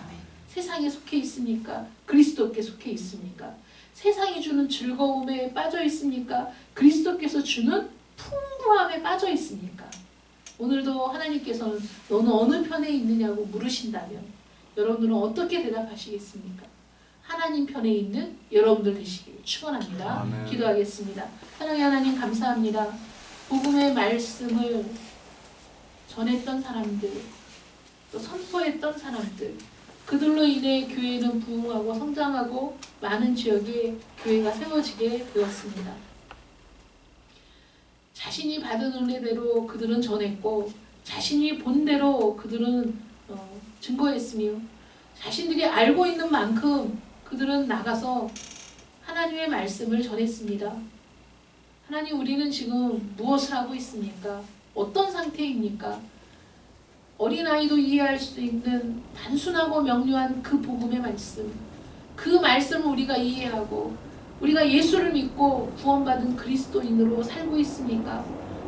세상에 속해 있습니까? 그리스도께 속해 있습니까? 세상이 주는 즐거움에 빠져 있습니까? 그리스도께서 주는 풍부함에 빠져 있습니까? 오늘도 하나님께서는 너는 어느 편에 있느냐고 물으신다면 여러분들은 어떻게 대답하시겠습니까? 하나님 편에 있는 여러분들 되시길 축원합니다.
아멘.
기도하겠습니다. 사랑의 하나님 감사합니다. 복음의 말씀을 전했던 사람들, 또 선포했던 사람들, 그들로 인해 교회는 부흥하고 성장하고 많은 지역에 교회가 세워지게 되었습니다. 자신이 받은 은혜대로 그들은 전했고 자신이 본 대로 그들은 증거했으며 자신들이 알고 있는 만큼 그들은 나가서 하나님의 말씀을 전했습니다. 하나님, 우리는 지금 무엇을 하고 있습니까? 어떤 상태입니까? 어린아이도 이해할 수 있는 단순하고 명료한 그 복음의 말씀, 그 말씀을 우리가 이해하고 우리가 예수를 믿고 구원받은 그리스도인으로 살고 있습니까?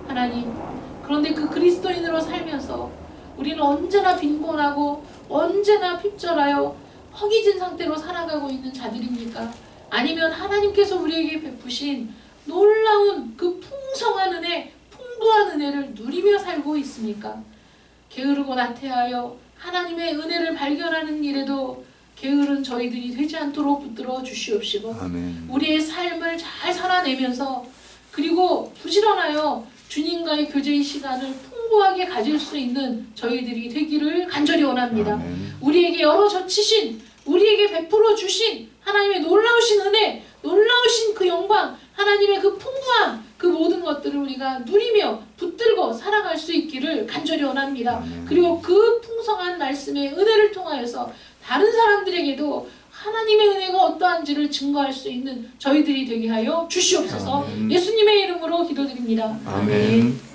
하나님, 그런데 그 그리스도인으로 살면서 우리는 언제나 빈곤하고 언제나 핍절하여 허기진 상태로 살아가고 있는 자들입니까? 아니면 하나님께서 우리에게 베푸신 놀라운 그 풍성한 은혜, 풍부한 은혜를 누리며 살고 있습니까? 게으르고 나태하여 하나님의 은혜를 발견하는 일에도 게으른 저희들이 되지 않도록 붙들어 주시옵시고
아멘.
우리의 삶을 잘 살아내면서 그리고 부지런하여 주님과의 교제의 시간을 풍부하게 가질 수 있는 저희들이 되기를 간절히 원합니다.
아멘.
우리에게 열어젖히신, 우리에게 베풀어 주신 하나님의 놀라우신 은혜, 놀라우신 그 영광, 하나님의 그 풍부함, 그 모든 것들을 우리가 누리며 붙들고 살아갈 수 있기를 간절히 원합니다.
아멘.
그리고 그 풍성한 말씀의 은혜를 통하여서 다른 사람들에게도 하나님의 은혜가 어떠한지를 증거할 수 있는 저희들이 되게 하여 주시옵소서.
아멘.
예수님의 이름으로 기도드립니다.
아멘.